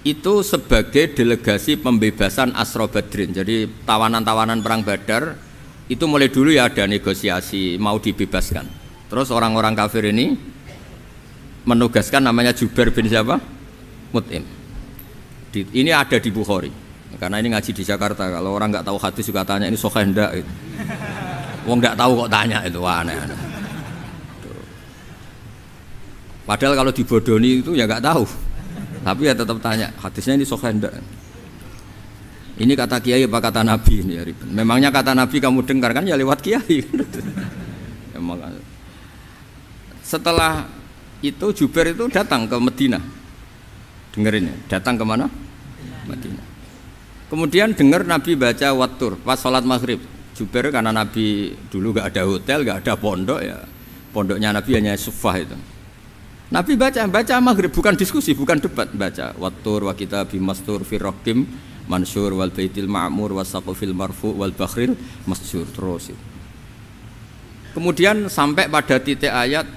itu sebagai delegasi pembebasan Asra Badrin. Jadi tawanan-tawanan perang Badar itu mulai dulu ya ada negosiasi mau dibebaskan. Terus orang-orang kafir ini menugaskan namanya Jubair bin siapa? Mut'im. Ini ada di Bukhari. Karena ini ngaji di Jakarta. Kalau orang nggak tahu hadis juga tanya ini sahih ndak itu. Wong nggak tahu kok tanya itu aneh-aneh. Padahal kalau dibodoni itu ya nggak tahu. Tapi ya tetap tanya, hadisnya ini sahih ndak? Ini kata kiai apa kata nabi ini ya ribet. Memangnya kata nabi kamu dengar kan ya lewat kiai. Emang. Setelah itu Jubair itu datang ke Madinah. Dengerin ya, datang ke mana? Madinah. Kemudian dengar Nabi baca Wattur pas sholat maghrib. Jubair karena Nabi dulu gak ada hotel, gak ada pondok ya. Pondoknya Nabi hanya sufah itu. Nabi baca maghrib, bukan diskusi, bukan debat, baca Wattur wa kitabi mastur fi raqim mansur wal baitil ma'mur wasaqfil marfu wal bakhril masjur terus. Kemudian sampai pada titik ayat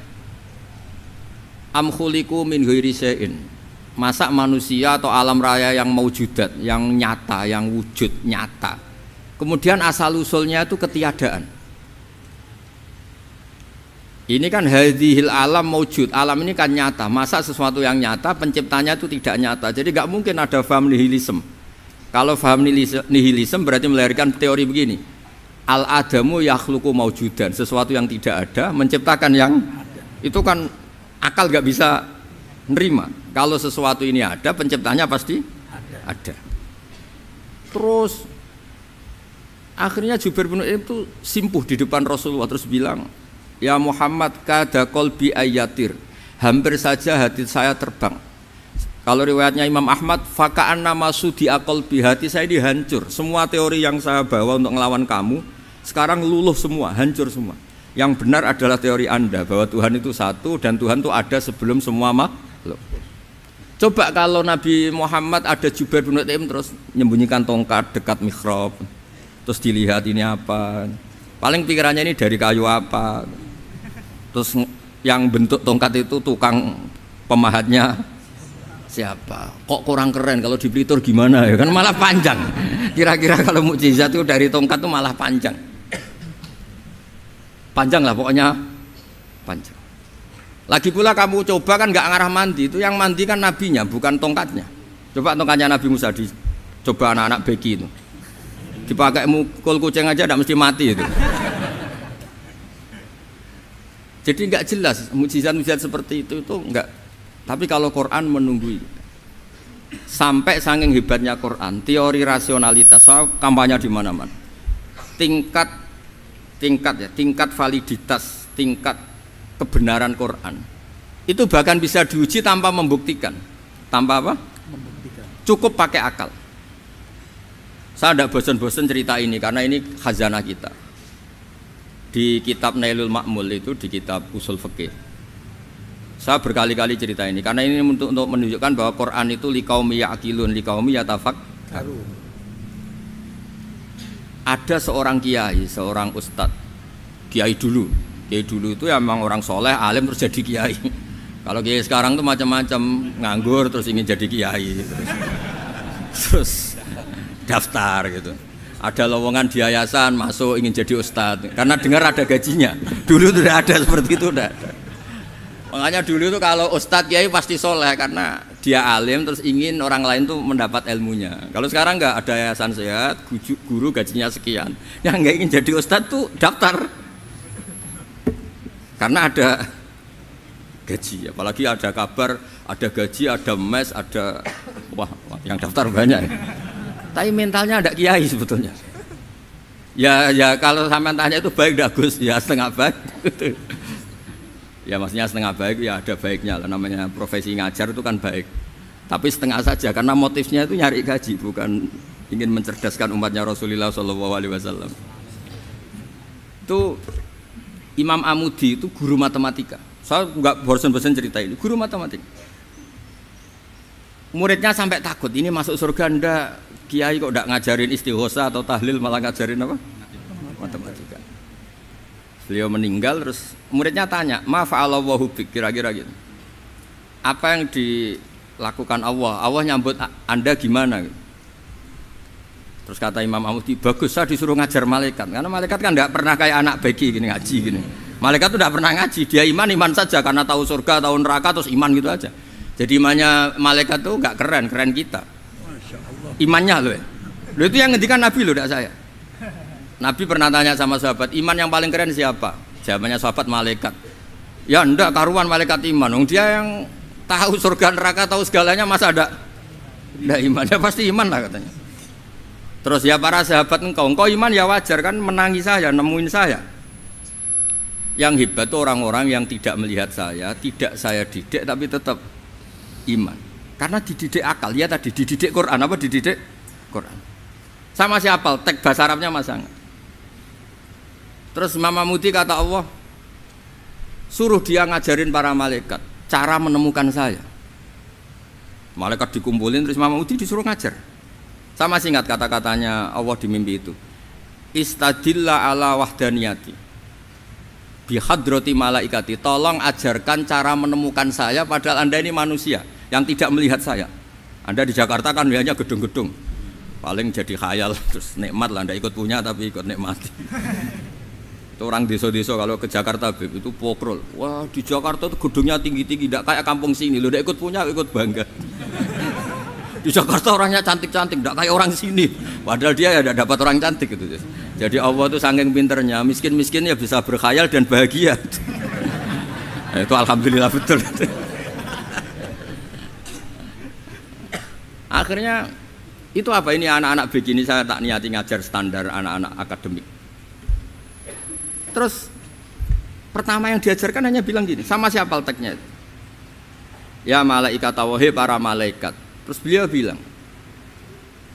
am khuliqu min ghairi syai'in. Masa manusia atau alam raya yang maujudat, yang nyata, yang wujud nyata. Kemudian asal usulnya itu ketiadaan. Ini kan hadhil alam maujud, alam ini kan nyata. Masa sesuatu yang nyata penciptanya itu tidak nyata. Jadi nggak mungkin ada faham nihilisme. Kalau faham nihilisme berarti melahirkan teori begini. Al adamu yakhluqu maujudan, sesuatu yang tidak ada menciptakan yang itu kan akal nggak bisa nerima. Kalau sesuatu ini ada, penciptanya pasti ada. Terus akhirnya Jubair bin itu simpuh di depan Rasulullah terus bilang, ya Muhammad kada qalbi ayatir, hampir saja hati saya terbang. Kalau riwayatnya Imam Ahmad, faka'anna masudi aqalbi, hati saya dihancur. Semua teori yang saya bawa untuk ngelawan kamu sekarang luluh semua, hancur semua. Yang benar adalah teori Anda bahwa Tuhan itu satu dan Tuhan itu ada sebelum semua makhluk. Coba kalau Nabi Muhammad ada Jubair bin Mut'im terus menyembunyikan tongkat dekat mihrab, terus dilihat ini apa, paling pikirannya ini dari kayu apa, terus yang bentuk tongkat itu tukang pemahatnya siapa, kok kurang keren, kalau di Blitur gimana ya kan malah panjang. Kira-kira kalau mukjizat itu dari tongkat itu malah panjang lah pokoknya panjang. Lagi pula kamu coba kan nggak ngarah mandi, itu yang mandi kan nabinya bukan tongkatnya. Coba tongkatnya Nabi Musa dicoba anak-anak beki itu dipakai mukul kucing aja tidak mesti mati itu. Jadi nggak jelas mukjizat-mukjizat seperti itu nggak. Tapi kalau Quran menunggui sampai saking hebatnya Quran, teori rasionalitas soal kampanye di mana-mana, tingkat validitas, tingkat kebenaran Quran itu bahkan bisa diuji tanpa membuktikan. Tanpa apa? Membuktikan. Cukup pakai akal. Saya tidak bosan-bosan cerita ini karena ini khazanah kita. Di kitab Nailul Ma'mul itu, di kitab Usul Fiqih, saya berkali-kali cerita ini karena ini untuk menunjukkan bahwa Quran itu liqaumi ya'qilun, liqaumi yatafakkarun. Ada seorang kiai, seorang ustadz, kiai dulu itu ya memang orang soleh, alim terus jadi kiai. Kalau kiai sekarang tuh macam-macam, nganggur terus ingin jadi kiai, terus daftar gitu. Ada lowongan di yayasan masuk ingin jadi ustadz karena dengar ada gajinya. Dulu tidak ada seperti itu, tidak ada. Makanya dulu itu kalau ustadz kiai pasti soleh karena dia alim terus ingin orang lain tuh mendapat ilmunya. Kalau sekarang nggak ada yayasan sehat, guru gajinya sekian, yang nggak ingin jadi ustadz tuh daftar. Karena ada gaji, apalagi ada kabar, ada gaji, ada mes, ada wah yang daftar banyak. Tapi mentalnya ada kiai sebetulnya. Ya kalau sampean tanya itu baik dah Gus, ya setengah baik. Ya maksudnya setengah baik ya ada baiknya lah, namanya profesi ngajar itu kan baik. Tapi setengah saja karena motifnya itu nyari gaji, bukan ingin mencerdaskan umatnya Rasulullah SAW. Itu Imam Amudi itu guru matematika. Saya nggak bosan-bosan cerita ini. Guru matematika. Muridnya sampai takut, ini masuk surga ndak? Kiai kok ndak ngajarin istighosa atau tahlil, malah ngajarin apa? Matematika. Beliau meninggal terus muridnya tanya, "Ma fa'alallahu bik?" Kira-kira gitu. Apa yang lakukan Allah. Allah nyambut Anda gimana? Terus kata Imam Amuti, bagus saya disuruh ngajar malaikat. Karena malaikat kan tidak pernah kayak anak bagi gini ngaji gini. Malaikat itu tidak pernah ngaji, dia iman saja karena tahu surga, tahu neraka terus iman gitu aja. Jadi imannya malaikat tuh nggak keren, keren kita. Imannya loh. Loh itu yang ngendikan Nabi loh, tidak saya. Nabi pernah tanya sama sahabat, iman yang paling keren siapa? Jawabannya sahabat malaikat. Ya enggak karuan malaikat iman. Dia yang tahu surga neraka, tahu segalanya masa ada iman? Ya pasti iman lah katanya. Terus ya para sahabat engkau iman ya wajar kan menangi saya, nemuin saya. Yang hebat itu orang-orang yang tidak melihat saya, tidak saya didik tapi tetap iman. Karena dididik akal, ya tadi dididik Quran, apa dididik Quran. Sama siapa? Teks bahasa Arabnya masang. Terus Mama Mudi kata Allah, suruh dia ngajarin para malaikat cara menemukan saya. Malaikat dikumpulin terus Mama Mudi disuruh ngajar. Sama singkat kata-katanya Allah di mimpi itu. Istadilla ala wahdaniyati bihadrati malaikati. Tolong ajarkan cara menemukan saya padahal Anda ini manusia yang tidak melihat saya. Anda di Jakarta kan lihatnya gedung-gedung. Paling jadi khayal terus nikmat lah, Anda ikut punya tapi ikut nikmati. Itu orang desa-desa kalau ke Jakarta itu pokrol. Wah, di Jakarta itu gedungnya tinggi-tinggi, tidak kayak kampung sini. Lo udah ikut punya, ikut bangga. Di Jakarta orangnya cantik-cantik, tidak kayak orang sini. Padahal dia ya tidak dapat orang cantik gitu. Jadi Allah itu saking pinternya, miskin-miskin ya bisa berkhayal dan bahagia. Nah, itu alhamdulillah betul. Akhirnya itu apa ini anak-anak begini saya tak niati ngajar standar anak-anak akademik. Terus pertama yang diajarkan hanya bilang gini, sama siapa teknya? Ya malaikat wahai para malaikat. Terus beliau bilang,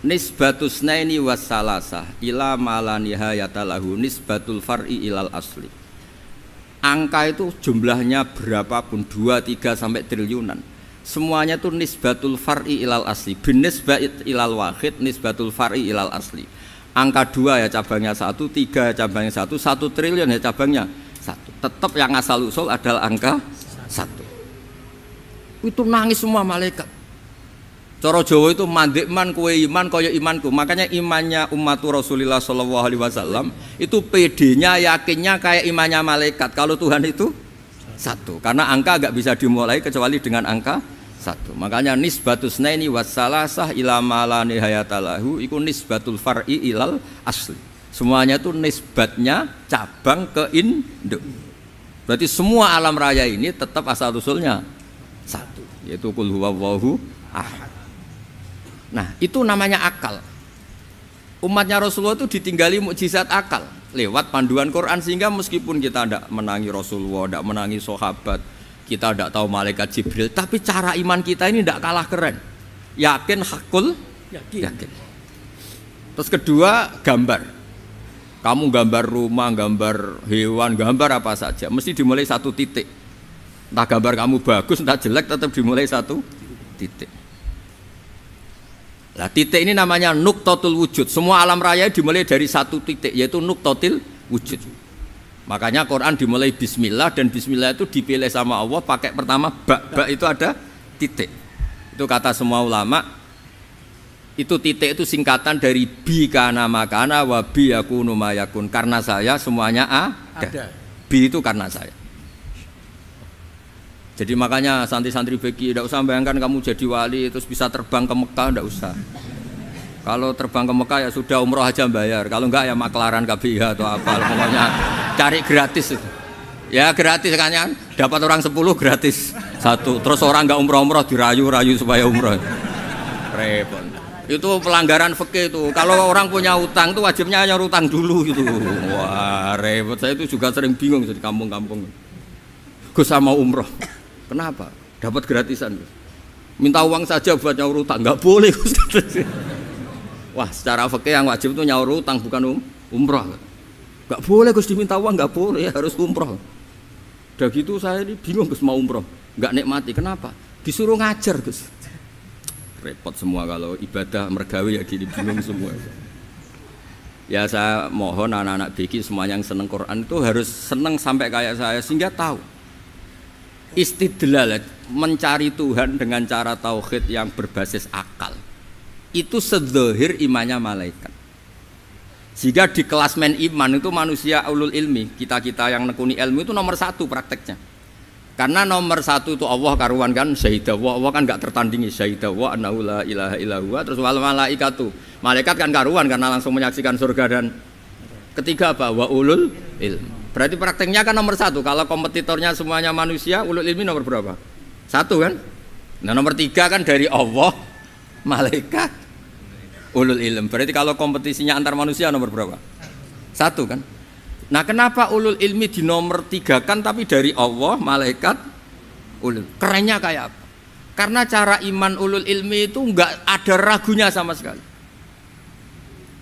nisbatus naini wassalasah ila mala nihayata lahu nisbatul far'i ilal asli. Angka itu jumlahnya berapapun 2, 3 sampai triliunan. Semuanya itu nisbatul far'i ilal asli. Bin nisbat ilal wahid nisbatul far'i ilal asli. Angka 2 ya cabangnya 1, 3 ya cabangnya 1, 1 triliun ya cabangnya 1. Tetap yang asal usul adalah angka 1. Itu nangis semua malaikat. Cara Jawa itu mandekman kue iman kaya imanku. Makanya imannya umatur Rasulullah SAW itu PD-nya yakinnya kayak imannya malaikat. Kalau Tuhan itu 1. Karena angka agak bisa dimulai kecuali dengan angka 1. Makanya nisbatus naini wassalasah ila ma la nihayata lahu iku nisbatul far'i ilal asli. Semuanya itu nisbatnya cabang ke induk. Berarti semua alam raya ini tetap asal usulnya 1, yaitu qul huwallahu ahad. Nah, itu namanya akal. Umatnya Rasulullah itu ditinggali mukjizat akal lewat panduan Quran sehingga meskipun kita tidak menangi Rasulullah, tidak menangi sahabat, kita tidak tahu malaikat Jibril, tapi cara iman kita ini tidak kalah keren. Yakin hakul yakin. Terus kedua, gambar. Kamu gambar rumah, gambar hewan, gambar apa saja, mesti dimulai 1 titik. Entah gambar kamu bagus, entah jelek, tetap dimulai 1 titik. Nah, titik ini namanya nuqtatul wujud. Semua alam raya dimulai dari 1 titik, yaitu nuqtatil wujud. Makanya Quran dimulai bismillah, dan bismillah itu dipilih sama Allah pakai pertama ba itu ada titik. Itu kata semua ulama. Itu titik itu singkatan dari bi kana makana wa bi yakunu mayakun. Karena saya semuanya ada. Bi itu karena saya. Jadi makanya santri-santri beki tidak usah bayangkan kamu jadi wali terus bisa terbang ke Mekah, tidak usah. Kalau terbang ke Mekah ya sudah umroh aja bayar. Kalau enggak ya maklaran KBH atau apa, pokoknya cari gratis itu. Ya gratis kan ya, dapat orang 10 gratis 1. Terus orang enggak umroh-umroh dirayu-rayu supaya umroh. Repot. Itu pelanggaran fikih itu. Kalau orang punya utang itu wajibnya nyaur utang dulu gitu. Wah repot. Saya itu juga sering bingung di kampung-kampung. Gus sama umroh. Kenapa? Dapat gratisan. Minta uang saja buat nyaur utang, nggak boleh Gus. Wah, secara fikih yang wajib itu nyaur utang bukan umroh. Nggak boleh Gus diminta uang, nggak boleh, harus umroh. Udah gitu saya ini bingung Gus mau umroh, nggak nikmati. Kenapa? Disuruh ngajar Gus. Repot semua kalau ibadah mergawe ya gini bingung semua. Ya saya mohon anak-anak beki semuanya yang seneng Quran itu harus seneng sampai kayak saya sehingga tahu. Istidlal, mencari Tuhan dengan cara tauhid yang berbasis akal itu sedzahir imannya malaikat. Jika di klasmen iman itu manusia ulul ilmi, kita-kita yang nekuni ilmu itu nomor satu prakteknya. Karena nomor satu itu Allah karuan kan, syahidah Allah kan nggak tertandingi, syahidah wa annahu la ilaha illallah. Terus wal malaikatu, malaikat kan karuan karena langsung menyaksikan surga. Dan ketiga apa? Wa ulul ilmi. Berarti prakteknya kan nomor satu. Kalau kompetitornya semuanya manusia, ulul ilmi nomor berapa? Satu kan? Nah nomor tiga kan dari Allah, malaikat, ulul ilm. Berarti kalau kompetisinya antar manusia nomor berapa? Satu kan? Nah kenapa ulul ilmi di nomor tiga kan tapi dari Allah, malaikat, ulul. Kerennya kayak apa? Karena cara iman ulul ilmi itu enggak ada ragunya sama sekali.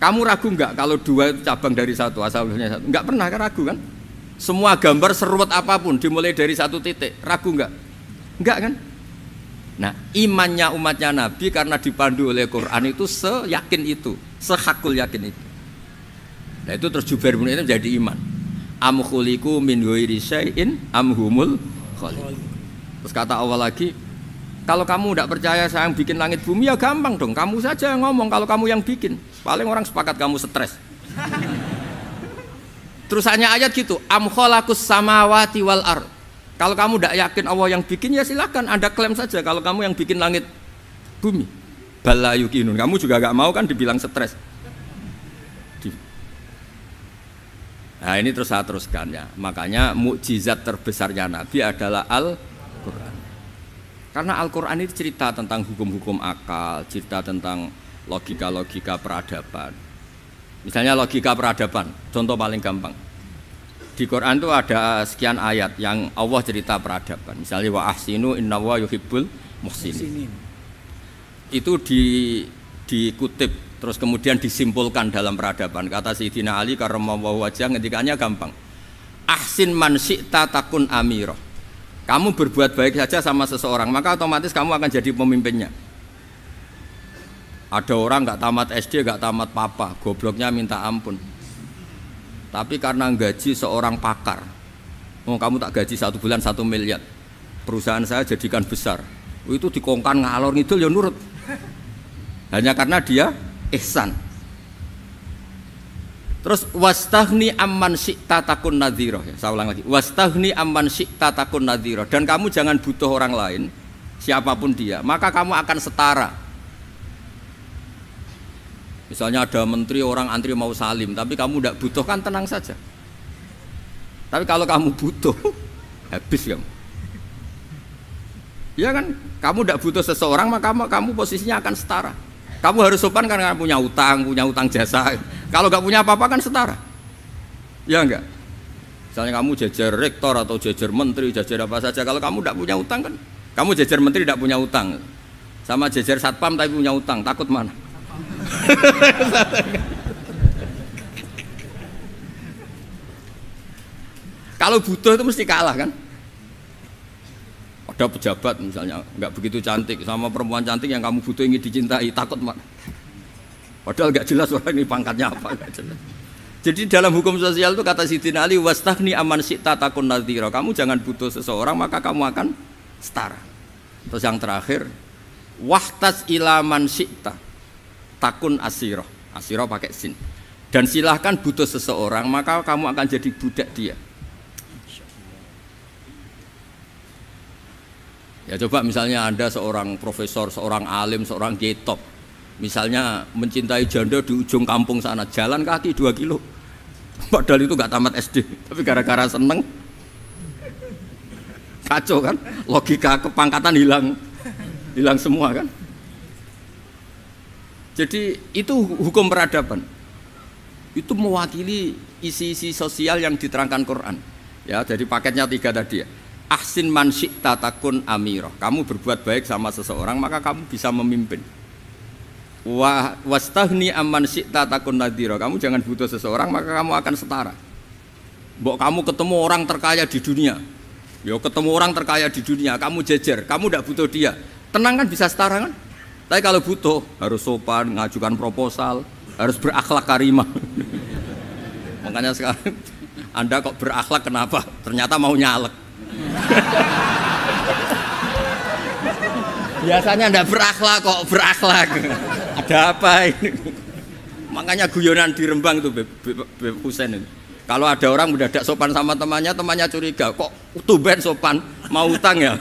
Kamu ragu enggak kalau dua itu cabang dari satu, asalnya satu? Enggak pernah kan ragu kan? Semua gambar seruat apapun dimulai dari satu titik, ragu enggak? Enggak kan? Nah imannya umatnya Nabi karena dipandu oleh Quran itu seyakin itu, sehakul yakin itu. Nah itu terus Jubair bin Mut'im jadi iman. Am khuliqu min ghairi syai'in am humul khaliq. Terus kata Allah lagi, kalau kamu tidak percaya saya yang bikin langit bumi ya gampang dong. Kamu saja yang ngomong kalau kamu yang bikin. Paling orang sepakat kamu stres. Terus hanya ayat gitu, am khalaqus samawati wal ard. Kalau kamu tidak yakin Allah yang bikin ya silahkan Anda klaim saja kalau kamu yang bikin langit bumi. Bala yuqinun. Kamu juga gak mau kan dibilang stres. Nah ini terus saya teruskan ya. Makanya mukjizat terbesarnya Nabi adalah Al-Quran. Karena Al-Quran itu cerita tentang hukum-hukum akal, cerita tentang logika-logika peradaban. Misalnya logika peradaban, contoh paling gampang. Di Quran itu ada sekian ayat yang Allah cerita peradaban. Misalnya wa ahsinu innallaha yuhibbul muhsinin. Itu dikutip terus kemudian disimpulkan dalam peradaban. Kata Sayyidina Ali karramallahu wajhah ngendikannya gampang. Ahsin man syi'ta takun amirah. Kamu berbuat baik saja sama seseorang, maka otomatis kamu akan jadi pemimpinnya. Ada orang nggak tamat SD, nggak tamat papa, gobloknya minta ampun. Tapi karena gaji seorang pakar, oh kamu tak gaji 1 bulan 1 miliar, perusahaan saya jadikan besar. Itu dikongkan ngalor ngidul ya nurut. Hanya karena dia ihsan. Terus wastaghni amman syi'ta takun nadhira. Ya, saya ulang lagi. Wastaghni amman syi'ta takun nadhira. Dan kamu jangan butuh orang lain, siapapun dia, maka kamu akan setara. Misalnya ada menteri orang antri mau salim, tapi kamu tidak butuh kan tenang saja. Tapi kalau kamu butuh, habis kamu. Ya kan, kamu tidak butuh seseorang, maka kamu posisinya akan setara. Kamu harus sopan karena punya utang jasa. Kalau nggak punya apa-apa kan setara. Ya enggak? Misalnya kamu jajar rektor atau jajar menteri, jajar apa saja. Kalau kamu tidak punya utang kan, kamu jajar menteri tidak punya utang. Sama jajar satpam tapi punya utang, takut mana? Kalau butuh itu mesti kalah kan? Ada pejabat misalnya nggak begitu cantik sama perempuan cantik yang kamu butuh ingin dicintai, takut mana? Padahal nggak jelas orang ini pangkatnya apa, nggak jelas. Jadi dalam hukum sosial itu kata Sayyidina Ali, wastaghni amman syi'ta takun nadhira. Kamu jangan butuh seseorang maka kamu akan setara. Terus yang terakhir, wahtas ila man syi'ta takun asirah. Asirah pakai sin. Dan silahkan butuh seseorang maka kamu akan jadi budak dia. Ya coba misalnya Anda seorang profesor, seorang alim, seorang kiai top. Misalnya mencintai janda di ujung kampung sana, jalan kaki 2 kilo. Padahal itu gak tamat SD, tapi gara-gara seneng kacau kan, logika kepangkatan hilang semua kan. Jadi itu hukum peradaban. Itu mewakili isi-isi sosial yang diterangkan Quran. Ya, jadi paketnya 3 tadi ya. Ahsin man syi'ta takun amirah. Kamu berbuat baik sama seseorang maka kamu bisa memimpin. Wastaghni amman syi'ta takun nadhira. Kamu jangan butuh seseorang maka kamu akan setara. Mbok kamu ketemu orang terkaya di dunia. Yo ketemu orang terkaya di dunia, kamu jejer, kamu tidak butuh dia. Tenang kan bisa setara kan? Tapi kalau butuh harus sopan, ngajukan proposal, harus berakhlak karimah. Makanya sekarang Anda kok berakhlak kenapa? Ternyata mau nyalek. Biasanya ndak berakhlak kok berakhlak. Ada apa ini? Makanya guyonan di Rembang tuh Beb Husen itu. Kalau ada orang mendadak sopan sama temannya, temannya curiga, kok tumben sopan, mau utang ya?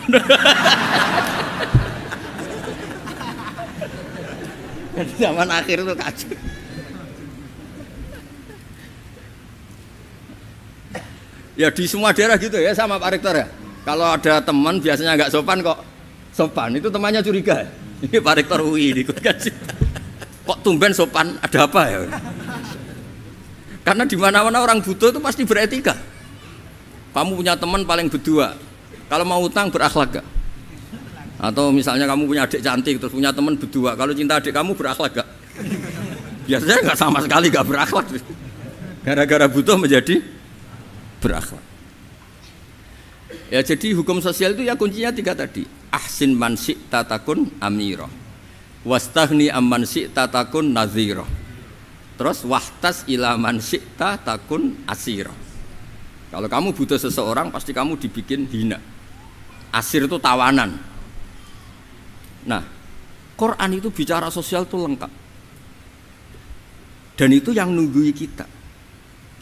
Zaman akhir itu kacau. Ya di semua daerah gitu ya sama Pak Rektor ya. Kalau ada teman biasanya nggak sopan kok sopan, itu temannya curiga. Ini Pak Rektor UI ikut kasih. Kok tumben sopan, ada apa ya? Karena di mana-mana orang butuh itu pasti beretika. Kamu punya teman paling berdua, kalau mau utang berakhlak gak? Atau misalnya kamu punya adik cantik terus punya teman berdua, kalau cinta adik kamu berakhlak gak? Biasanya nggak sama sekali nggak berakhlak. Gara-gara butuh menjadi berakhlak. Ya jadi hukum sosial itu ya kuncinya 3 tadi. Ahsin man syi'ta takun amira. Wastaghni amman syi'ta takun nadhira. Terus wahtas ila man syi'ta takun asira. Kalau kamu butuh seseorang pasti kamu dibikin hina. Asir itu tawanan. Nah, Quran itu bicara sosial itu lengkap. Dan itu yang nunggui kita.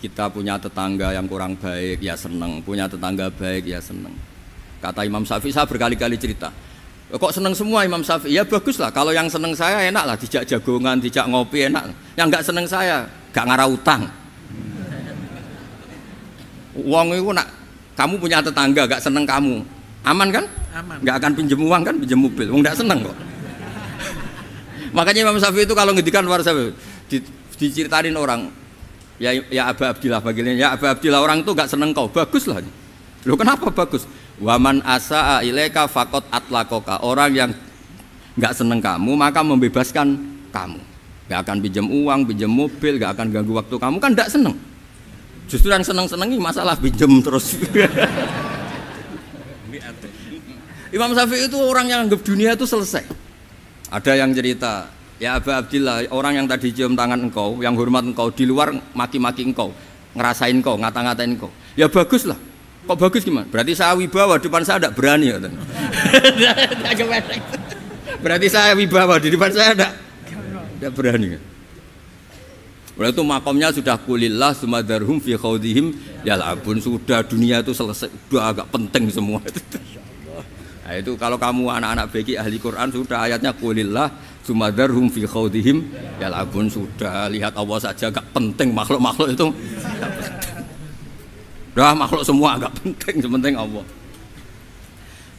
Kita punya tetangga yang kurang baik, ya seneng. Punya tetangga baik, ya seneng. Kata Imam Syafi'i, saya berkali-kali cerita. Kok seneng semua Imam Syafi'i? Ya bagus lah, kalau yang seneng saya enak lah, dijak jagongan, dijak ngopi enak. Yang nggak seneng saya, gak ngarah utang. Uang itu nak, kamu punya tetangga gak seneng kamu, aman kan? Aman. Gak akan pinjem uang kan, pinjem mobil. Wong gak seneng kok. Makanya Imam Syafi'i itu kalau ngedikan luar Syafi'i, diceritain orang, ya Aba Abdillah bagian, ya Aba Abdillah orang itu gak seneng kau, bagus lah. Loh kenapa bagus? Waman asa'a ilaika faqad atlaqaka. Orang yang nggak seneng kamu maka membebaskan kamu. Nggak akan pinjam uang, pinjam mobil, nggak akan ganggu waktu kamu, kan nggak seneng. Justru yang seneng-senengi masalah pinjam terus. Imam Syafi'i itu orang yang anggap dunia itu selesai. Ada yang cerita, ya Aba Abdillah, orang yang tadi cium tangan engkau, yang hormat engkau, di luar maki-maki engkau, ngerasain engkau, ngata-ngatain engkau. Ya bagus lah. Kok bagus gimana? Berarti saya wibawa, depan saya tidak berani. Berarti saya wibawa, di depan saya tidak berani. Berarti itu makomnya sudah kulillah sumadarhum fi khawdihim yal'abun. Sudah dunia itu selesai, sudah agak penting semua. Nah itu kalau kamu anak-anak beki ahli Quran, sudah ayatnya kulillah sumadarhum fi khawdihim yal'abun. Sudah lihat Allah saja agak penting, makhluk-makhluk itu dah makhluk semua agak penting, sepenting Allah.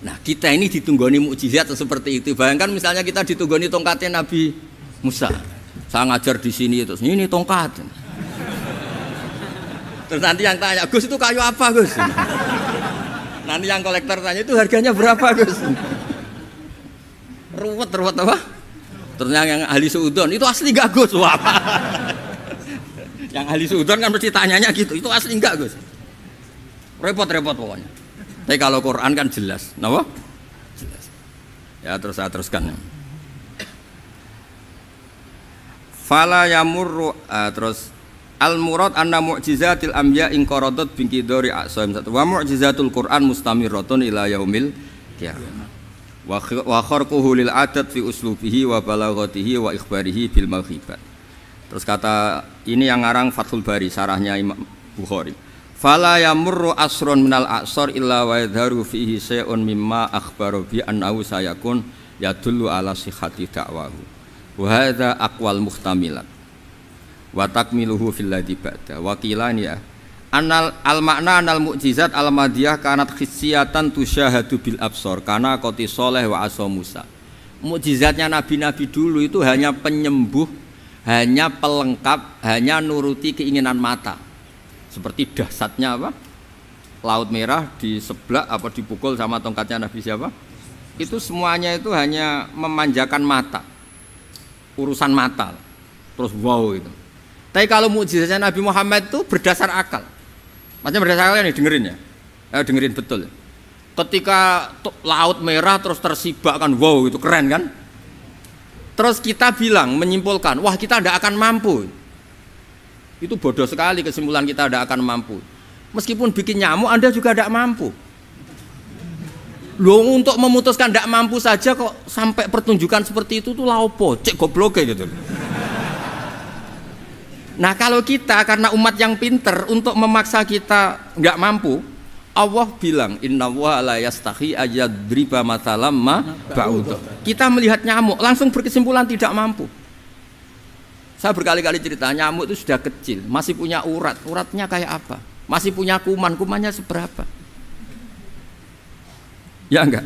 Nah kita ini ditunggoni mukjizat seperti itu. Bayangkan misalnya kita ditunggoni tongkatnya Nabi Musa. Saya ngajar di sini terus ini tongkat. Terus nanti yang tanya, Gus itu kayu apa Gus? Nanti yang kolektor tanya itu harganya berapa Gus? Ruwet apa? Terus yang ahli suudon itu asli gak Gus? Wah. Yang ahli suudon kan mesti tanyanya gitu, itu asli enggak Gus? Repot-repot pokoknya. Tapi kalau Quran kan jelas, kenapa? Jelas. Ya terus saya teruskan. Fala yamurru terus al murad anna mu'jizatil anbiya in qaradat bin qidari aqsam wa mu'jizatul Quran mustamirratun ila yaumil qiyamah. Wa kharquhu lil adat fi uslubihi wa balaghatihi wa ikhbarihi bil maghibat. Terus kata ini yang ngarang Fathul Bari, sarahnya Imam Bukhari. Fala yamurru asrun minal aqsar illa wa yadharu fihi syai'un mimma akhbaru bi annahu sayakun yadullu ala sihhati da'wahu wa hadza aqwal muhtamilat wa takmiluhu fil ladzi ba'da wa qilani ya anal al makna anal mu'jizat al madiyah kanat khissiyatan tusyahadu bil absar kana qati sholeh wa asa Musa. Mukjizatnya nabi-nabi dulu itu hanya penyembuh, hanya pelengkap, hanya nuruti keinginan mata. Seperti dahsyatnya apa? Laut Merah di sebelah apa dipukul sama tongkatnya Nabi siapa? Itu semuanya itu hanya memanjakan mata. Urusan mata. Terus wow itu. Tapi kalau mukjizatnya Nabi Muhammad itu berdasar akal. Maksudnya berdasar akal nih dengerin ya. Dengerin betul. Ketika Laut Merah terus tersibak kan wow itu keren kan? Terus kita bilang menyimpulkan, wah kita tidak akan mampu. Itu bodoh sekali kesimpulan kita tidak akan mampu. Meskipun bikin nyamuk Anda juga tidak mampu. Loh, untuk memutuskan tidak mampu saja kok sampai pertunjukan seperti itu tuh laopo, cek goblok gitu. Nah kalau kita karena umat yang pinter untuk memaksa kita nggak mampu, Allah bilang Inna wa la yastahi ayadriba matalam ma ba'udah. Kita melihat nyamuk langsung berkesimpulan tidak mampu. Saya berkali-kali cerita nyamuk itu sudah kecil, masih punya urat, uratnya kayak apa? Masih punya kuman, kumannya seberapa? Ya enggak?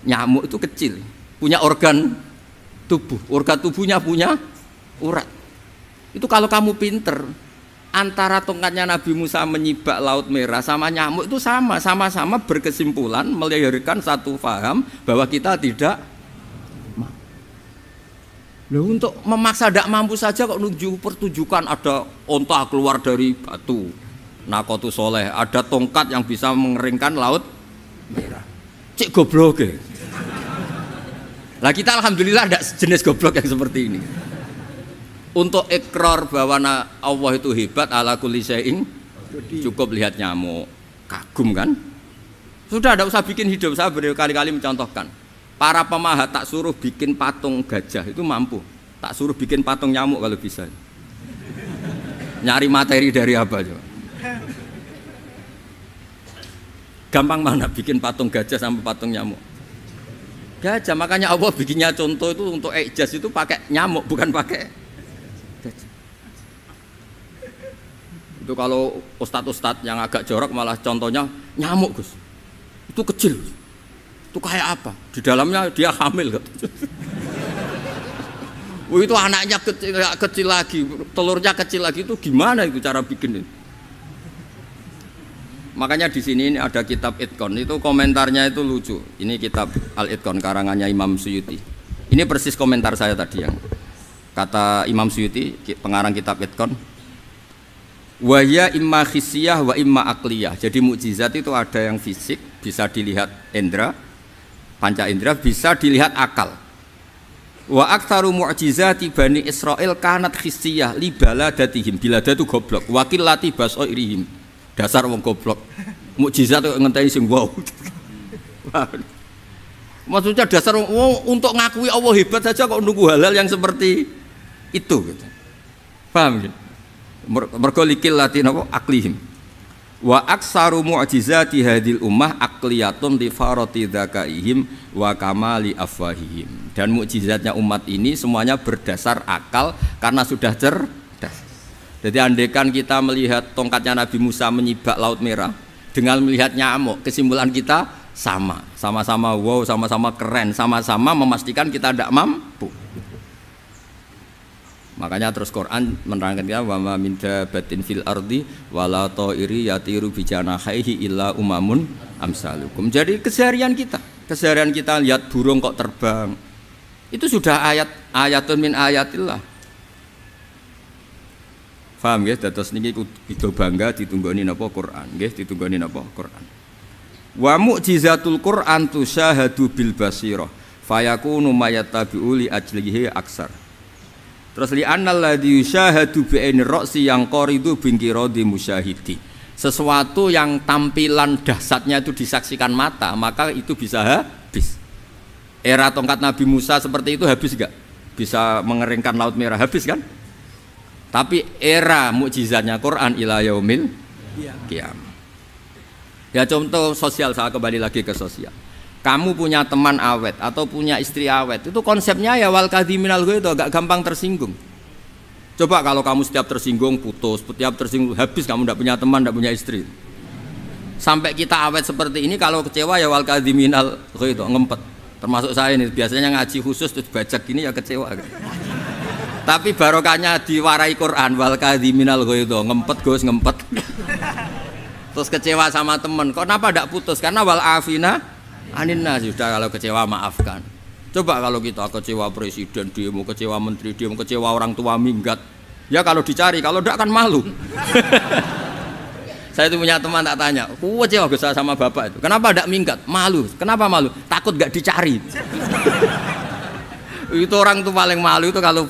Nyamuk itu kecil, punya organ tubuhnya punya urat. Itu kalau kamu pinter, antara tongkatnya Nabi Musa menyibak Laut Merah sama nyamuk itu sama-sama berkesimpulan melahirkan satu faham bahwa kita tidak mampu. Loh, untuk memaksa tidak mampu saja kok nunjuk pertunjukan ada onta keluar dari batu, Nakotu Soleh, ada tongkat yang bisa mengeringkan Laut Merah. Cik goblok ya. Lah kita alhamdulillah tidak jenis goblok yang seperti ini. Untuk ikrar bahwa Allah itu hebat ala kulli syai'in, cukup lihat nyamuk, kagum kan? Sudah, tidak usah bikin hidup. Saya berkali-kali mencontohkan. Para pemahat tak suruh bikin patung gajah itu mampu, tak suruh bikin patung nyamuk kalau bisa. Nyari materi dari apa coba? Gampang mana bikin patung gajah sampai patung nyamuk? Gajah, makanya Allah bikinnya contoh itu untuk ijaz itu pakai nyamuk bukan pakai. Itu kalau ustadz-ustadz yang agak jorok malah contohnya nyamuk Gus, itu kecil, itu kayak apa? Di dalamnya dia hamil. Itu anaknya kecil lagi, telurnya kecil lagi, itu gimana itu cara bikin itu? Makanya di sini ini ada kitab Itqan, itu komentarnya itu lucu. Ini kitab Al-Itqan karangannya Imam Suyuti. Ini persis komentar saya tadi yang kata Imam Suyuti, pengarang kitab Itqan. Wa ya imma khissiyah wa imma akliyah. Jadi mukjizat itu ada yang fisik, bisa dilihat indra, panca indra, bisa dilihat akal. Wa aktsaru mu'jizati Bani Israil kanat khissiyah li baladatihim. Bilada itu goblok, wakillati basairihim. Dasar wong goblok. Mukjizat itu ngenteni sing wow. Maksudnya dasar untuk ngakui Allah hebat saja kok nunggu halal yang seperti itu gitu. Paham gitu? Mergo likil latin apa aklihim wa aksaru mu'jizati hadil ummah akliyatun li farati dzakaihim wa kamali afwahihim. Dan mukjizatnya umat ini semuanya berdasar akal karena sudah cerdas. Jadi andaikan kita melihat tongkatnya Nabi Musa menyibak Laut Merah dengan melihat nyamuk, kesimpulan kita sama-sama wow, sama-sama keren, sama-sama memastikan kita tidak mampu. Makanya terus Quran menerangkan kita wa ma min dabatin fil ardi wala ta'iri yatiru bi janahihi illa umamun amsalukum. Jadi keseharian kita lihat burung kok terbang. Itu sudah ayatun min ayatillah. Paham nggih? Dados niki kudu bangga ditunggoni napa Quran, nggih ditunggoni napa Quran. Wa mu'jizatul Quran tusyahadu bil basirah fayakunu mayattabi'u li ajlihi aksar. Terus li annal ladzi yusyahadu bi ainir ra'si yang qaridu bingkiradi musyahidi. Sesuatu yang tampilan dahsyatnya itu disaksikan mata, maka itu bisa habis. Era tongkat Nabi Musa seperti itu habis enggak? Bisa mengeringkan Laut Merah, habis kan? Tapi era mukjizatnya Quran ila yaumil qiyamah. Ya contoh sosial, saya kembali lagi ke sosial. Kamu punya teman awet atau punya istri awet, itu konsepnya ya wal kadhiminal ghaidh, itu agak gampang tersinggung. Coba kalau kamu setiap tersinggung putus, setiap tersinggung habis, kamu tidak punya teman, tidak punya istri. Sampai kita awet seperti ini, kalau kecewa ya wal kadhiminal ghaidh, ngempet. Termasuk saya ini biasanya ngaji khusus terus baca gini ya kecewa. Tapi barokahnya diwarai Quran wal kadhiminal ghaidh, ngempet Gus, ngempet. Terus kecewa sama teman, kok kenapa tidak putus? Karena wal afina Aninna sudah, kalau kecewa maafkan. Coba kalau kita kecewa presiden demo, kecewa menteri demo, kecewa orang tua minggat, ya kalau dicari, kalau tidak kan malu. Saya itu punya teman tak tanya, kecewa Gus sama bapak itu, kenapa tidak minggat? Malu. Kenapa malu? Takut gak dicari. Itu orang tuh paling malu itu kalau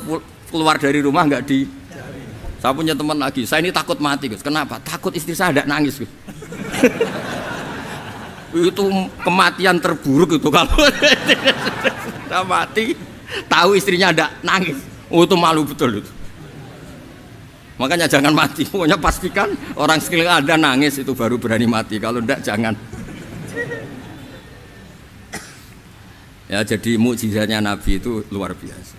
keluar dari rumah nggak di. Saya punya teman lagi, saya ini takut mati Gus. Kenapa? Takut istri saya tidak nangis Gus. Itu kematian terburuk itu kalau sudah mati, tahu istrinya ndak nangis. Oh itu malu betul itu. Makanya jangan mati, pokoknya pastikan orang sekeliling Anda nangis itu baru berani mati. Kalau ndak jangan. Ya jadi mukjizatnya Nabi itu luar biasa.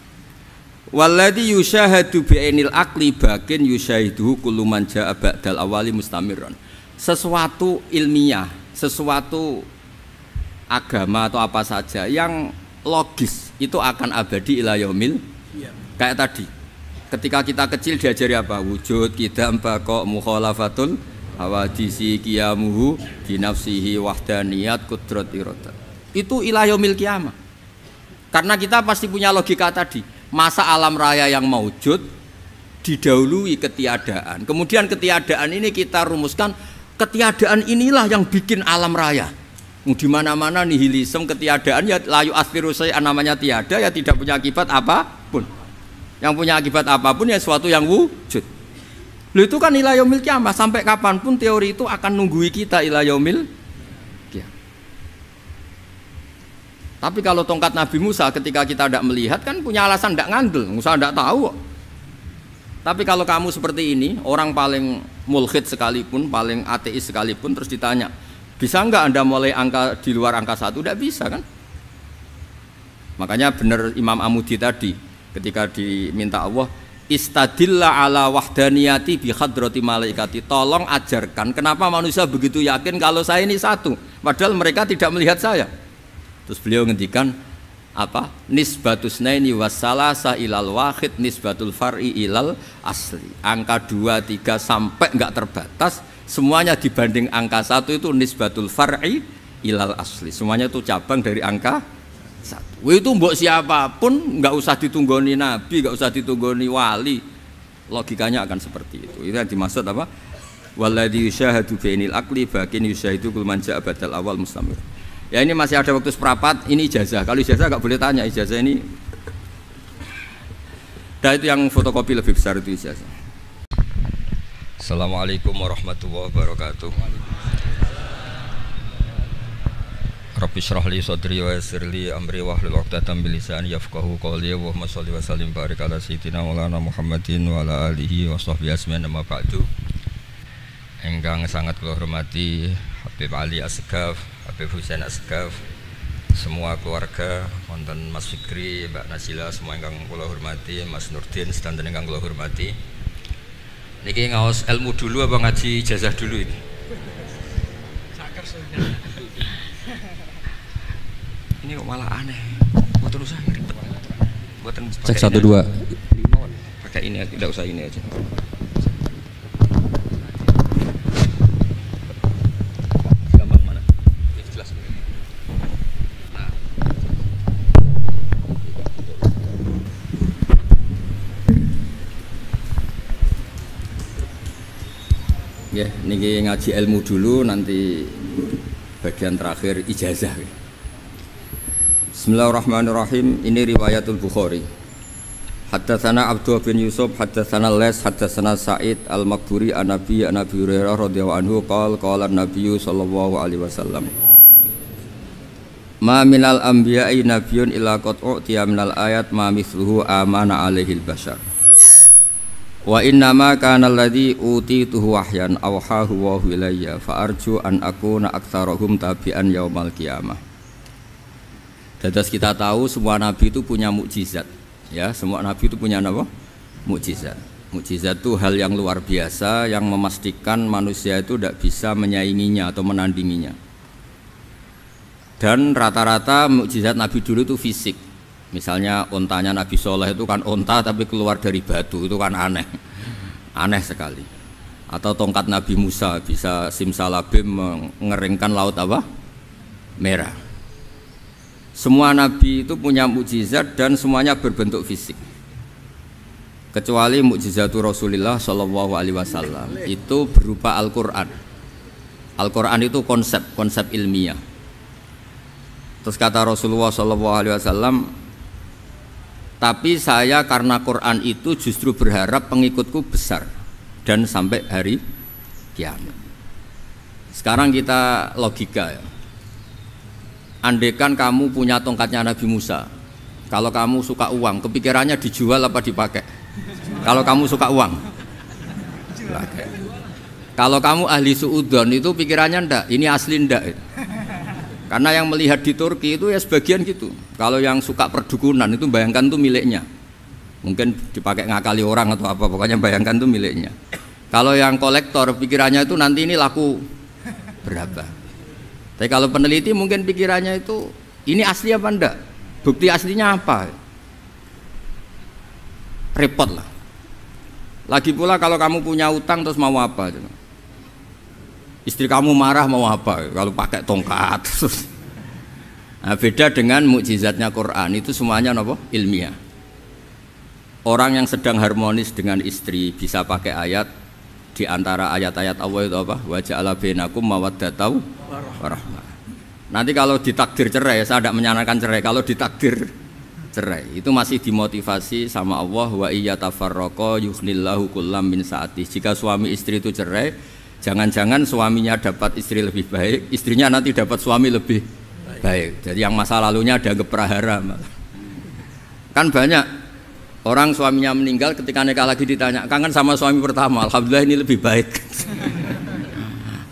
Walladzi yusyahadu bi'ainil aqli bakin yusyahiduhu kullu man jaa ba'dal awali mustamirran. Sesuatu ilmiah, sesuatu agama atau apa saja yang logis itu akan abadi ila yaumil. Kayak tadi. Ketika kita kecil diajari apa? Wujud, qidam, baqa, mukhalafatul hawadisi, qiyamuhu binafsihi, wahdaniyat, qudrat, iradah. Itu ila yaumil qiyamah. Karena kita pasti punya logika tadi. Masa alam raya yang maujud didahului ketiadaan. Kemudian ketiadaan ini kita rumuskan, ketiadaan inilah yang bikin alam raya. Di mana-mana nihilisme, ketiadaan ya layu asfiru say'an, namanya tiada ya tidak punya akibat apapun. Yang punya akibat apapun ya sesuatu yang wujud. Loh itu kan ila yaumil qiyamah, sampai kapanpun teori itu akan nunggui kita ila yaumil qiyamah. Tapi kalau tongkat Nabi Musa ketika kita tidak melihat kan punya alasan tidak ngandel, Musa tidak tahu. Tapi kalau kamu seperti ini, orang paling mulhid sekalipun, paling ateis sekalipun, terus ditanya, bisa enggak Anda mulai angka di luar angka 1? Tidak bisa kan? Makanya benar Imam Amudi tadi ketika diminta Allah, istadilla ala wahdaniyati bi hadrati malaikati, tolong ajarkan kenapa manusia begitu yakin kalau saya ini satu, padahal mereka tidak melihat saya. Terus beliau ngendikan apa? Nisbatus naini wassalasa ilal wahid nisbatul far'i ilal asli. Angka 2, 3 sampai enggak terbatas, semuanya dibanding angka 1 itu nisbatul far'i ilal asli. Semuanya itu cabang dari angka 1. Itu mbok siapapun enggak usah ditunggoni nabi, enggak usah ditunggoni wali. Logikanya akan seperti itu. Itu yang dimaksud apa? Walladzi yusyahadu bainil aqli bakin yusyahidu kul man ja'a badal awal mustamir. Ya ini masih ada waktu seperempat, ini ijazah. Kalau ijazah nggak boleh tanya, ijazah ini. Dan itu yang fotokopi lebih besar itu ijazah. Assalamualaikum warahmatullahi wabarakatuh. Rabbi shrah li sadri wa yassir li amri wahlul 'uqdatam min lisani yafqahu qawli wa sholli wa sallim barik ala sayyidina maulana Muhammadin wa ala alihi wa sahbihi ajmain amma ba'du. Enggang sangat kula hormati Habib Ali Asgaf, Habib Husain Asgaf, semua keluarga, wonten Mas Fikri, Mbak Nasila, semua ingkang kula hormati, Mas Nurdin, sedanten ingkang kula hormati. Niki ngaos ilmu dulu apa ngaji ijazah dulu ini? Ini kok malah aneh. Mboten usah ribet. Mboten cek 1 2. Pakai ini aja, tidak usah ini aja. Ya, niki ngaji ilmu dulu, nanti bagian terakhir ijazah. Bismillahirrahmanirrahim. Ini riwayatul Bukhari. Haddatsana Abdullah bin Yusuf, haddatsana Les, haddatsana Sa'id al-Maqburi an Nabi Hurairah radhiyallahu anhu qala an-nabiy sallallahu alaihi wasallam. Ma minal anbiya'i nabiyyun illa qad u'tiya minal ayat ma mithluhu amana alaihil bashar. Wa innama kana alladhi utituhu wahyan awhahu wa ilayya fa arju an akuna aktsarahum tabi'an yaumal qiyamah. Dados kita tahu semua nabi itu punya mukjizat. Ya, semua nabi itu punya apa? Mukjizat. Mukjizat itu hal yang luar biasa yang memastikan manusia itu tidak bisa menyainginya atau menandinginya. Dan rata-rata mukjizat nabi dulu itu fisik. Misalnya ontanya Nabi Soleh itu kan onta tapi keluar dari batu, itu kan aneh sekali. Atau tongkat Nabi Musa bisa simsalabim mengeringkan laut apa? Merah. Semua Nabi itu punya mukjizat dan semuanya berbentuk fisik. Kecuali mukjizatul Rasulullah Shallallahu Alaihi Wasallam itu berupa Al-Quran. Al-Quran itu konsep ilmiah. Terus kata Rasulullah Shallallahu Alaihi Wasallam, tapi saya karena Quran itu justru berharap pengikutku besar dan sampai hari kiamat. Sekarang kita logika ya. Andekan kamu punya tongkatnya Nabi Musa, kalau kamu suka uang, kepikirannya dijual apa dipakai? Kalau kamu suka uang, pakai. Kalau kamu ahli suudon itu pikirannya ndak, ini asli ndak. Karena yang melihat di Turki itu ya sebagian gitu. Kalau yang suka perdukunan itu bayangkan itu miliknya. Mungkin dipakai ngakali orang atau apa, pokoknya bayangkan itu miliknya. Kalau yang kolektor pikirannya itu nanti ini laku berapa. Tapi kalau peneliti mungkin pikirannya itu ini asli apa enggak? Bukti aslinya apa? Repot lah. Lagi pula kalau kamu punya utang terus mau apa? Istri kamu marah mau apa? Kalau pakai tongkat. Nah, beda dengan mukjizatnya Quran, itu semuanya apa? Ilmiah. Orang yang sedang harmonis dengan istri bisa pakai ayat. Di antara ayat-ayat Allah itu apa? Wa ja'ala bainakum mawaddatan warahmah. Nanti kalau ditakdir cerai, saya tidak menyarankan cerai. Kalau ditakdir cerai, itu masih dimotivasi sama Allah. Wa iyyatafarraqa yughnillahu kullam min sa'ati. Jika suami istri itu cerai, jangan-jangan suaminya dapat istri lebih baik, istrinya nanti dapat suami lebih baik. Jadi yang masa lalunya ada prahara. Kan banyak orang suaminya meninggal, ketika nikah lagi ditanya, kangen sama suami pertama, alhamdulillah ini lebih baik.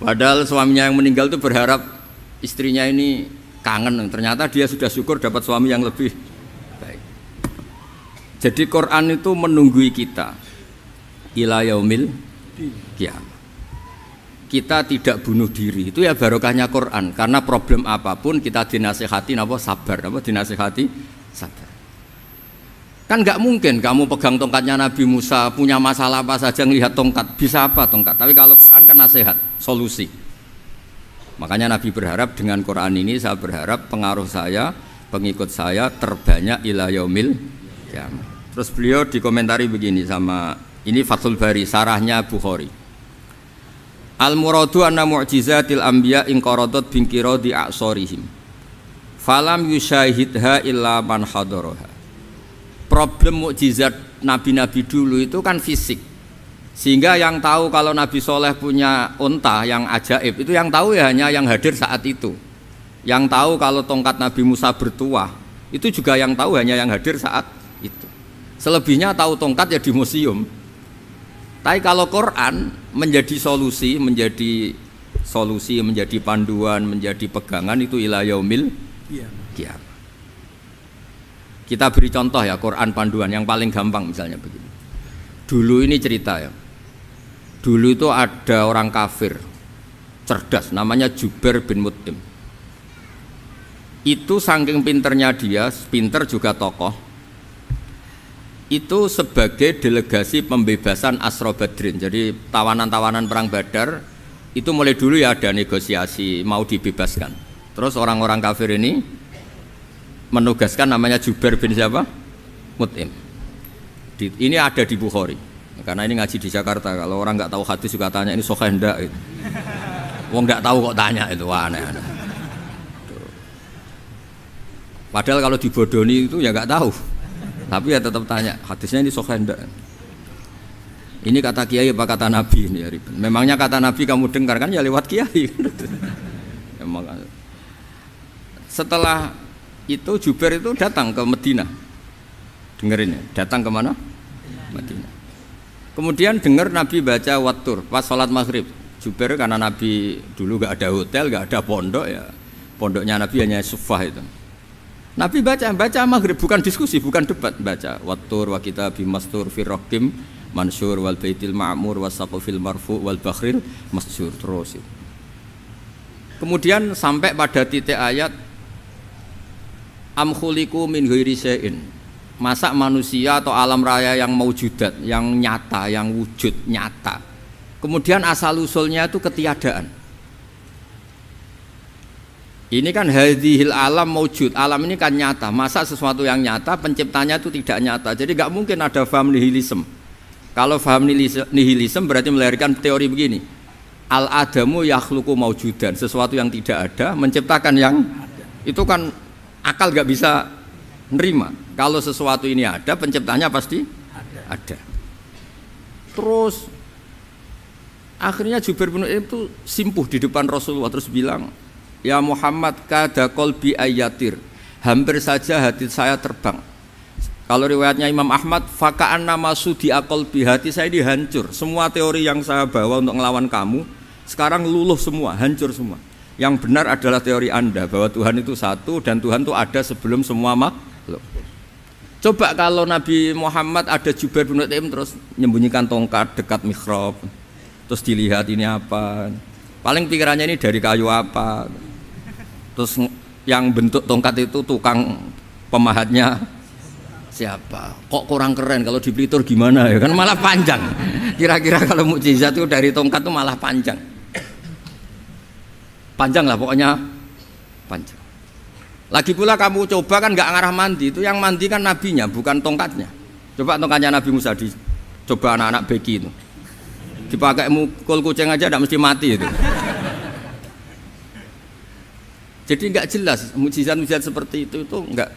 Padahal suaminya yang meninggal itu berharap istrinya ini kangen, ternyata dia sudah syukur dapat suami yang lebih baik. Jadi Quran itu menunggui kita ila yaumil qiyamah. Kita tidak bunuh diri, itu ya barokahnya Quran. Karena problem apapun kita dinasihati apa sabar, apa dinasihati sabar. Kan nggak mungkin kamu pegang tongkatnya Nabi Musa, punya masalah apa saja ngelihat tongkat, bisa apa tongkat. Tapi kalau Quran kan nasihat, solusi. Makanya Nabi berharap dengan Quran ini, saya berharap pengaruh saya, pengikut saya terbanyak ila yaumil qiyamah. Terus beliau dikomentari begini sama, ini Fathul Bari, sarahnya Bukhari. Al-muradu anna mu'jizatil anbiya inqaradat binqiradi a'sorihim. Falam yusyahidha illa man hadaraha. Problem mukjizat nabi-nabi dulu itu kan fisik, sehingga yang tahu kalau Nabi Soleh punya unta yang ajaib itu yang tahu ya hanya yang hadir saat itu. Yang tahu kalau tongkat Nabi Musa bertuah itu juga yang tahu hanya yang hadir saat itu. Selebihnya tahu tongkat ya di museum. Tapi kalau Quran menjadi solusi, menjadi panduan, menjadi pegangan itu ila yaumil qiyamah. Kita beri contoh ya, Quran panduan yang paling gampang misalnya begini. Dulu ini cerita ya. Dulu itu ada orang kafir cerdas namanya Jubair bin Mut'im. Itu saking pinternya dia, pinter juga tokoh. Itu sebagai delegasi pembebasan Asra Badrin. Jadi tawanan-tawanan perang Badar itu mulai dulu ya ada negosiasi mau dibebaskan. Terus orang-orang kafir ini menugaskan namanya Jubair bin siapa? Mut'im. Ini ada di Bukhari. Karena ini ngaji di Jakarta. Kalau orang nggak tahu hadis juga tanya ini sahih ndak gitu. Wong nggak tahu kok tanya itu aneh-aneh. Padahal kalau dibodoni itu ya nggak tahu. Tapi ya tetap tanya hadisnya ini sahih ndak. Ini kata kiai apa kata nabi ini ya ribet. Memangnya kata nabi kamu dengar kan ya lewat kiai. Memang. Setelah itu Jubair itu datang ke Medina, dengerin ya, datang ke mana? Medina. Kemudian dengar Nabi baca Wattur pas sholat maghrib. Jubair karena Nabi dulu gak ada hotel, gak ada pondok ya, pondoknya Nabi hanya sufah itu. Nabi baca maghrib, bukan diskusi, bukan debat, baca Wattur wa kitabim mastur fir raqim mansur wal baitil ma'mur wasaqfil marfu wal bakhril masjur terus. Kemudian sampai pada titik ayat am khuliqu min ghairi syai'in. Masa manusia atau alam raya yang maujudat, yang nyata, yang wujud nyata. Kemudian asal usulnya itu ketiadaan. Ini kan hadhil alam maujud, alam ini kan nyata. Masa sesuatu yang nyata penciptanya itu tidak nyata. Jadi nggak mungkin ada faham nihilisme. Kalau faham nihilisme berarti melahirkan teori begini. Al adamu yakhluqu maujudan, sesuatu yang tidak ada menciptakan yang itu kan akal gak bisa nerima. Kalau sesuatu ini ada, penciptanya pasti ada. Terus akhirnya Jubair bin Mut'im itu simpuh di depan Rasulullah terus bilang, ya Muhammad kada qalbi ayatir, hampir saja hati saya terbang. Kalau riwayatnya Imam Ahmad, faka'an nama sudi qalbi, hati saya dihancur. Semua teori yang saya bawa untuk ngelawan kamu sekarang luluh semua, hancur semua. Yang benar adalah teori Anda bahwa Tuhan itu satu dan Tuhan itu ada sebelum semua makhluk. Coba kalau Nabi Muhammad ada Jubair bin Mut'im terus menyembunyikan tongkat dekat mihrab, terus dilihat ini apa, paling pikirannya ini dari kayu apa, terus yang bentuk tongkat itu tukang pemahatnya siapa, kok kurang keren, kalau di Blitur gimana ya kan malah panjang. Kira-kira kalau mukjizat itu dari tongkat itu malah panjang lah pokoknya panjang. Lagi pula kamu coba kan nggak ngarah mandi, itu yang mandi kan nabinya bukan tongkatnya. Coba tongkatnya Nabi Musa dicoba anak-anak beki itu dipakai mukul kucing aja tidak mesti mati itu. Jadi nggak jelas mukjizat-mukjizat seperti itu nggak.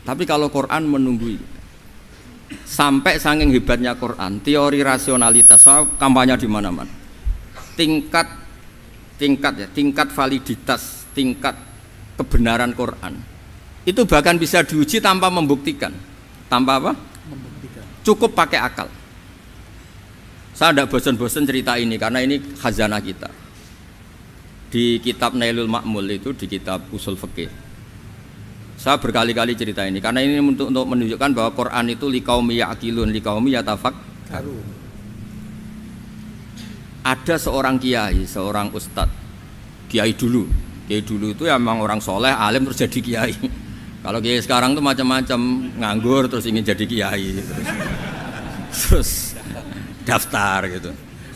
Tapi kalau Quran menunggui sampai saking hebatnya Quran, teori rasionalitas, soal kampanye di mana-mana, tingkat validitas, tingkat kebenaran Quran itu bahkan bisa diuji tanpa membuktikan, tanpa apa? Membuktikan. Cukup pakai akal. Saya tidak bosan-bosan cerita ini karena ini khazanah kita. Di kitab Nailul Ma'mul itu, di kitab Usul Fiqih, saya berkali-kali cerita ini karena ini untuk menunjukkan bahwa Quran itu liqaumi ya'qilun, liqaumi yatafakkarun. Ada seorang kiai, seorang ustadz, kiai dulu itu ya memang orang soleh, alim terus jadi kiai. Kalau kiai sekarang tuh macam-macam, nganggur terus ingin jadi kiai, terus daftar gitu.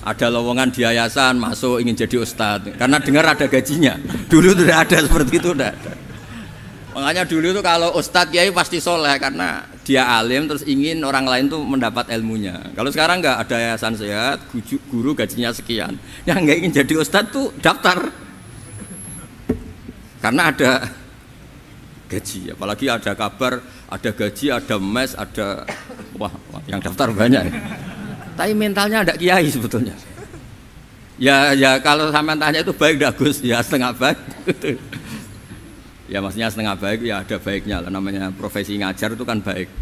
Ada lowongan di yayasan masuk ingin jadi ustadz karena dengar ada gajinya. Dulu tidak ada seperti itu, tidak ada. Makanya dulu tuh kalau ustadz kiai pasti soleh karena dia alim terus ingin orang lain tuh mendapat ilmunya. Kalau sekarang nggak ada yayasan sehat, guru gajinya sekian. Yang nggak ingin jadi ustadz tuh daftar karena ada gaji. Apalagi ada kabar, ada gaji, ada mes, ada wah yang daftar banyak. Tapi mentalnya ada kiai sebetulnya. Ya kalau sampean tanya itu baik dah Gus, ya setengah baik. Ya maksudnya setengah baik ya ada baiknya lah, namanya profesi ngajar itu kan baik.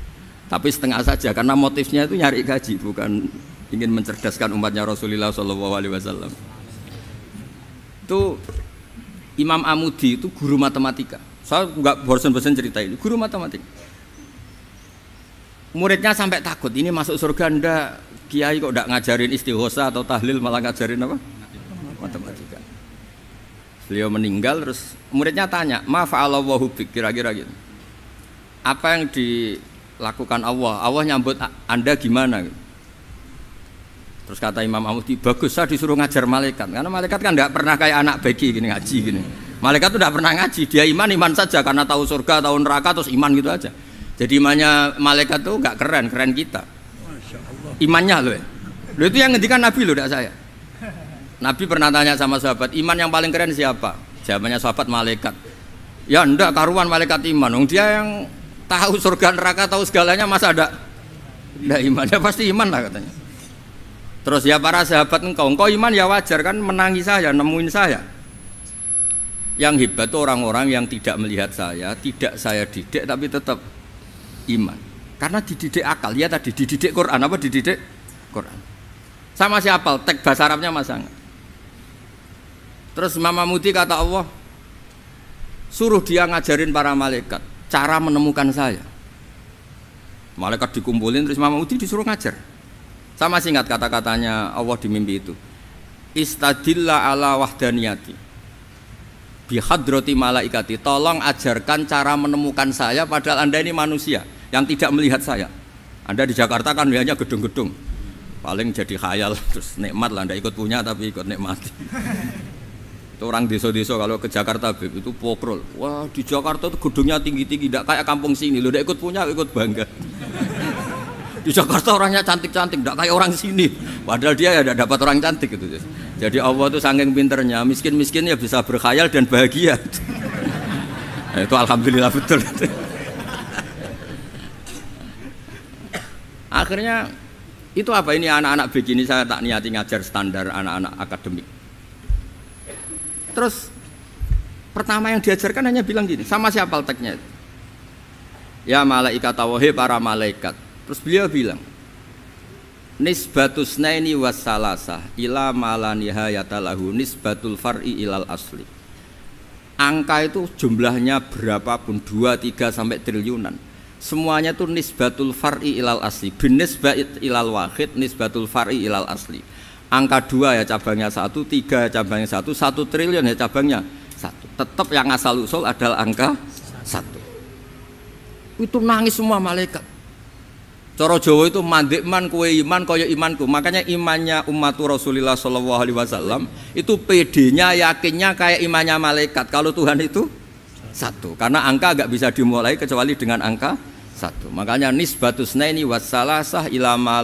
Tapi setengah saja karena motifnya itu nyari gaji, bukan ingin mencerdaskan umatnya Rasulullah SAW. Itu Imam Amudi itu guru matematika. Saya nggak bosan-bosan cerita ini, guru matematika. Muridnya sampai takut, ini masuk surga ndak, kiai kok ndak ngajarin istighosa atau tahlil malah ngajarin apa? Matematika. Beliau meninggal terus muridnya tanya, "Ma fa'alallahu bik?" Kira-kira gitu. Apa yang dilakukan Allah? Allah nyambut Anda gimana? Terus kata Imam Amudi, "Bagus, saya disuruh ngajar malaikat." Karena malaikat kan ndak pernah kayak anak beki gini ngaji gini. Malaikat itu ndak pernah ngaji, dia iman saja karena tahu surga, tahu neraka terus iman gitu aja. Jadi imannya malaikat tuh nggak keren kita. Imannya loh. Loh itu yang ngendikan Nabi loh, tidak saya. Nabi pernah tanya sama sahabat, iman yang paling keren siapa? Jawabannya sahabat, malaikat. Ya ndak karuan malaikat iman. Dia yang tahu surga neraka, tahu segalanya, masa ada ndak iman? Ya pasti iman lah katanya. Terus ya para sahabat, engkau iman ya wajar kan menangi saya, nemuin saya. Yang hebat itu orang-orang yang tidak melihat saya, tidak saya didik tapi tetap iman. Karena dididik akal, ya tadi dididik Quran, apa dididik Quran. Sama siapa? Teks bahasa Arabnya masang. Terus Imam Amudi kata Allah, suruh dia ngajarin para malaikat cara menemukan saya. Malaikat dikumpulin, terus Imam Amudi disuruh ngajar. Sama singkat kata-katanya Allah di mimpi itu. Istadilla ala wahdaniyati bihadrati malaikati, tolong ajarkan cara menemukan saya padahal Anda ini manusia yang tidak melihat saya. Anda di Jakarta kan hanya gedung-gedung, paling jadi khayal terus nikmat lah, Anda ikut punya tapi ikut nikmati. Itu orang desa-desa kalau ke Jakarta itu pokrol, wah di Jakarta itu gedungnya tinggi-tinggi, tidak kayak kampung sini, lo ikut punya ikut bangga. Di Jakarta orangnya cantik-cantik, tidak kayak orang sini, padahal dia ya tidak dapat orang cantik gitu. Jadi Allah itu saking pinternya, miskin-miskin ya bisa berkhayal dan bahagia. Nah, itu alhamdulillah betul. Akhirnya itu apa ini anak-anak begini saya tak niati ngajar standar anak-anak akademik. Terus Pertama yang diajarkan hanya bilang gini, sama siapa teknya itu? Ya malaikat wahai para malaikat. Terus beliau bilang, nisbatus naini wassalasah ila ma la nihayata lahu nisbatul far'i ilal asli. Angka itu jumlahnya berapapun 2, 3 sampai triliunan. Semuanya itu nisbatul far'i ilal asli. Bin nisbat ilal wahid nisbatul far'i ilal asli. Angka 2 ya cabangnya 1, 3 ya cabangnya 1, 1 triliun ya cabangnya 1. Tetap yang asal usul adalah angka 1. Itu nangis semua malaikat. Cara Jawa itu mandekman kowe iman kaya imanku. Makanya imannya umat Rasulullah sallallahu alaihi wasallam itu PD-nya yakinnya kayak imannya malaikat. Kalau Tuhan itu 1. Karena angka enggak bisa dimulai kecuali dengan angka 1. Makanya nisbatus naini wassalasah ila ma